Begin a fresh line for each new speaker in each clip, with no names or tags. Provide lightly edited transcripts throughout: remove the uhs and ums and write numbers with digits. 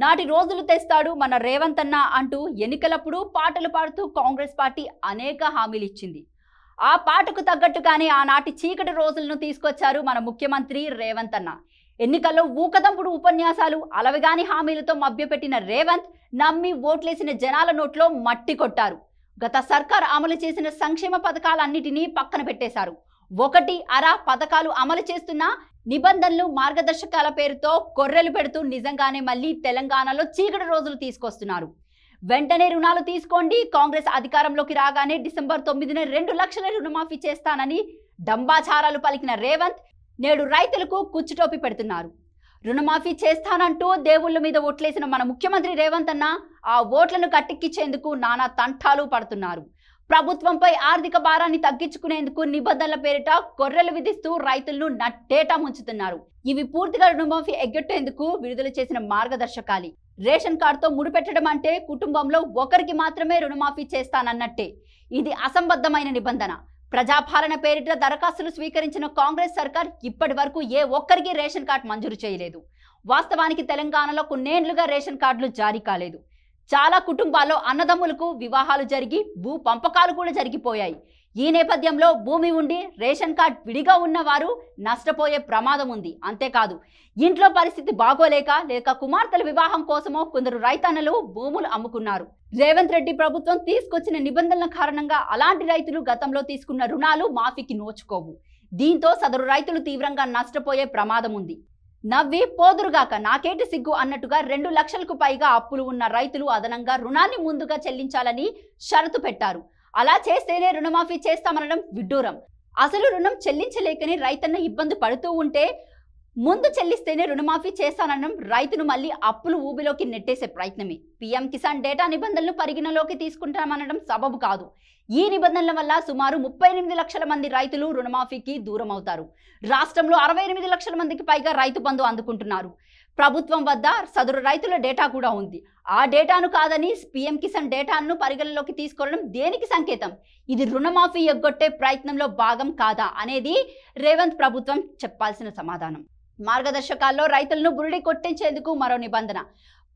నాటి రోజులు తెస్తాడు మన రేవంత్ అన్న అంటూ ఎన్నికలప్పుడు పాటలు పాడుతూ కాంగ్రెస్ పార్టీ అనేక హామీలు ఇచ్చింది. ఆ పాటకు తగ్గట్టుగానే ఆనాటి చీకటి రోజులను తీసుకొచ్చారు మన ముఖ్యమంత్రి రేవంత్ అన్న. ఎన్నికల్లో ఊకదంపుడు ఉపన్యాసాలు, అలవిగాని హామీలతో మభ్యపెట్టిన రేవంత్ నమ్మి ఓట్లేసిన జనాల నోట్లో మట్టి కొట్టారు. గత సర్కార్ అమలు చేసిన సంక్షేమ పథకాలన్నిటినీ పక్కన పెట్టేశారు. ఒకటి అరా పథకాలు అమలు చేస్తున్న నిబంధనలు, మార్గదర్శకాల పేరుతో కొర్రెలు పెడుతూ నిజంగానే మళ్ళీ తెలంగాణలో చీకటి రోజులు తీసుకొస్తున్నారు. వెంటనే రుణాలు తీసుకోండి, కాంగ్రెస్ అధికారంలోకి రాగానే డిసెంబర్ 9న 2 లక్షల రుణమాఫీ చేస్తానని డంబాచారాలు పలికిన రేవంత్ నేడు రైతులకు కుచ్చుటోపి పెడుతున్నారు. రుణమాఫీ చేస్తానంటూ దేవుళ్ళ మీద ఓట్లేసిన మన ముఖ్యమంత్రి రేవంత్ అన్న ఆ ఓట్లను కట్టెక్కించేందుకు నానా తంటాలు పడుతున్నారు. ప్రభుత్వంపై ఆర్థిక భారాన్ని తగ్గించుకునేందుకు నిబంధనల పేరిట కొర్రెలు విధిస్తూ రైతులను నట్టేటా ముంచుతున్నారు. ఇవి పూర్తిగా రుణమాఫీ ఎగ్గొట్టేందుకు విడుదల చేసిన మార్గదర్శకాలు. రేషన్ కార్డుతో ముడిపెట్టడం అంటే కుటుంబంలో ఒకరికి మాత్రమే రుణమాఫీ చేస్తానన్నట్టే. ఇది అసంబద్ధమైన నిబంధన. ప్రజాపాలన పేరిట దరఖాస్తులు స్వీకరించిన కాంగ్రెస్ సర్కార్ ఇప్పటి వరకు ఏ ఒక్కరికి రేషన్ కార్డు మంజూరు చేయలేదు. వాస్తవానికి తెలంగాణలో కొన్నేళ్లుగా రేషన్ కార్డులు జారీ కాలేదు. చాలా కుటుంబాల్లో అన్నదమ్ములకు వివాహాలు జరిగి భూ పంపకాలు కూడా జరిగిపోయాయి. ఈ నేపథ్యంలో భూమి ఉండి రేషన్ కార్డు విడిగా ఉన్నవారు నష్టపోయే ప్రమాదం ఉంది. అంతేకాదు, ఇంట్లో పరిస్థితి బాగోలేక లేక కుమార్తెల వివాహం కోసమో కొందరు రైతన్నలు భూములు అమ్ముకున్నారు. రేవంత్ రెడ్డి ప్రభుత్వం తీసుకొచ్చిన నిబంధనల కారణంగా అలాంటి రైతులు గతంలో తీసుకున్న రుణాలు మాఫీకి నోచుకోవు. దీంతో సదరు రైతులు తీవ్రంగా నష్టపోయే ప్రమాదం ఉంది. నవ్వి పోదురుగాక నాకేటి సిగ్గు అన్నట్టుగా 2 లక్షలకు పైగా అప్పులు ఉన్న రైతులు అదనంగా రుణాన్ని ముందుగా చెల్లించాలని షరతు పెట్టారు. అలా చేస్తేనే రుణమాఫీ చేస్తామనడం విడ్డూరం. అసలు రుణం చెల్లించలేకని రైతన్న ఇబ్బంది పడుతూ ఉంటే ముందు చెల్లిస్తేనే రుణమాఫీ చేస్తానడం రైతును మళ్ళీ అప్పులు ఊబిలోకి నెట్టేసే ప్రయత్నమే. పీఎం కిసాన్ డేటా నిబంధనలు పరిగణలోకి తీసుకుంటామనడం సబబు కాదు. ఈ నిబంధనల వల్ల సుమారు 38 లక్షల మంది రైతులు రుణమాఫీకి దూరం అవుతారు. రాష్ట్రంలో 68 లక్షల మందికి పైగా రైతు బంధు అందుకుంటున్నారు. ప్రభుత్వం వద్ద సదరు రైతుల డేటా కూడా ఉంది. ఆ డేటాను కాదని పీఎం కిసాన్ డేటాను పరిగణలోకి తీసుకోవడం దేనికి సంకేతం? ఇది రుణమాఫీ ఎగ్గొట్టే ప్రయత్నంలో భాగం కాదా అనేది రేవంత్ ప్రభుత్వం చెప్పాల్సిన సమాధానం. మార్గదర్శకాల్లో రైతులను బురిడి కొట్టించేందుకు మరో నిబంధన.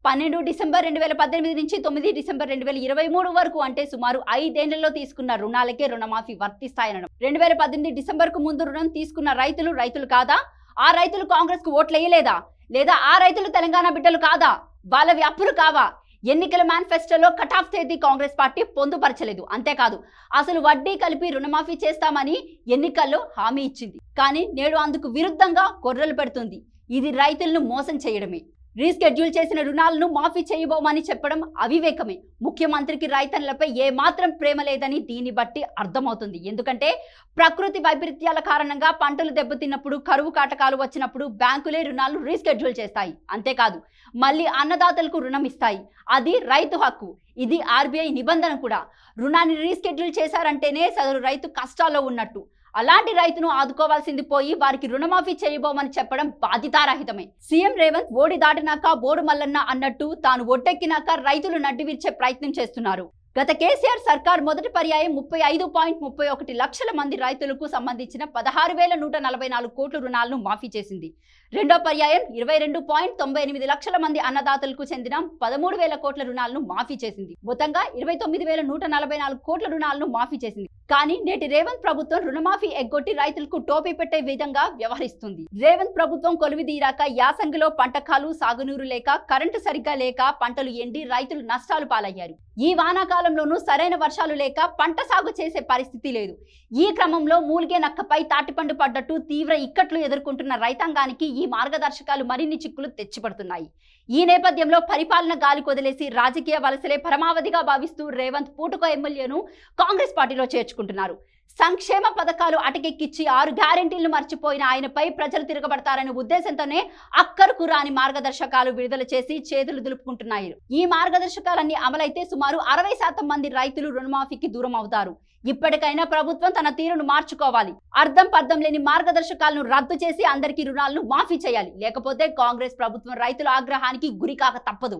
12 డిసెంబర్ 2018 నుంచి 9 డిసెంబర్ 2023 వరకు అంటే సుమారు 5 ఏళ్లలో తీసుకున్న రుణాలకే రుణమాఫీ వర్తిస్తాయనడం. 2018 డిసెంబర్కు ముందు రుణం తీసుకున్న రైతులు కాదా? ఆ రైతులు కాంగ్రెస్ కు ఓట్లేయలేదా? లేదా ఆ రైతులు తెలంగాణ బిడ్డలు కాదా? వాళ్ళవి అప్పులు కావా? ఎన్నికల మేనిఫెస్టోలో కటాఫ్ తేదీ కాంగ్రెస్ పార్టీ పొందుపరచలేదు. అంతేకాదు, అసలు వడ్డీ కలిపి రుణమాఫీ చేస్తామని ఎన్నికల్లో హామీ ఇచ్చింది. కానీ నేడు అందుకు విరుద్ధంగా కొర్రలు పెడుతుంది. ఇది రైతులను మోసం చేయడమే. రీస్కెడ్యూల్ చేసిన రుణాలను మాఫీ చేయబోమని చెప్పడం అవివేకమే. ముఖ్యమంత్రికి రైతన్నలపై ఏమాత్రం ప్రేమ లేదని దీన్ని బట్టి అర్థమవుతుంది. ఎందుకంటే ప్రకృతి వైపరీత్యాల కారణంగా పంటలు దెబ్బతిన్నప్పుడు, కరువు కాటకాలు వచ్చినప్పుడు బ్యాంకులే రుణాలు రీస్కెడ్యూల్ చేస్తాయి. అంతేకాదు, మళ్ళీ అన్నదాతలకు రుణం ఇస్తాయి. అది రైతు హక్కు. ఇది ఆర్బీఐ నిబంధన కూడా. రుణాన్ని రీస్కెడ్యూల్ చేశారంటేనే సదరు రైతు కష్టాల్లో ఉన్నట్టు. అలాంటి రైతును ఆదుకోవాల్సింది పోయి వారికి రుణమాఫీ చేయబోమని చెప్పడం బాధ్యతారహితమే. సీఎం రేవంత్ ఓడి దాటినాక బోడు మల్లన్న అన్నట్టు తాను ఒడ్డెక్కినాక రైతులు నడ్డి విరిచే ప్రయత్నం చేస్తున్నారు. గత కేసీఆర్ సర్కార్ మొదటి పర్యాయం 35.31 లక్షల మంది రైతులకు సంబంధించిన 16,144 కోట్ల రుణాలను మాఫీ చేసింది. రెండో పర్యాయం 22.98 లక్షల మంది అన్నదాతలకు చెందిన 13,000 కోట్ల రుణాలను మాఫీ చేసింది. మొత్తంగా 29,144 కోట్ల రుణాలను మాఫీ చేసింది. కానీ నేటి రేవంత్ ప్రభుత్వం రుణమాఫీ ఎగ్గొట్టి రైతులకు టోపీ పెట్టే విధంగా వ్యవహరిస్తుంది. రేవంత్ ప్రభుత్వం కొలువిదీరాక యాసంగిలో పంటకాలు, సాగునీరు లేక, కరెంటు సరిగ్గా లేక పంటలు ఎండి రైతులు నష్టాలు పాలయ్యారు. ఈ వానాకాలంలోనూ సరైన వర్షాలు లేక పంట సాగు చేసే పరిస్థితి లేదు. ఈ క్రమంలో మూలిగే నక్కపై తాటిపండు పడ్డట్టు తీవ్ర ఇక్కట్లు ఎదుర్కొంటున్న రైతాంగానికి ఈ మార్గదర్శకాలు మరిన్ని చిక్కులు తెచ్చిపడుతున్నాయి. ఈ నేపథ్యంలో పరిపాలన గాలి కొదిలేసి రాజకీయ వలసలే పరమావధిగా భావిస్తూ రేవంత్ పూటకో ఎమ్మెల్యేను కాంగ్రెస్ పార్టీలో చేర్చుకుంటున్నారు. సంక్షేమ పథకాలు అటకెక్కిచ్చి 6 గ్యారెంటీలను మర్చిపోయిన ఆయనపై ప్రజలు తిరగబడతారనే ఉద్దేశంతోనే అక్కరకు రాని మార్గదర్శకాలు విడుదల చేసి చేతులు దులుపుకుంటున్నారు. ఈ మార్గదర్శకాలన్నీ అమలైతే సుమారు 60% మంది రైతులు రుణమాఫీకి దూరం అవుతారు. ఇప్పటికైనా ప్రభుత్వం తన తీరును మార్చుకోవాలి. అర్థం పర్థం లేని మార్గదర్శకాలను రద్దు చేసి అందరికీ రుణాలను మాఫీ చేయాలి. లేకపోతే కాంగ్రెస్ ప్రభుత్వం రైతుల ఆగ్రహానికి గురికాక తప్పదు.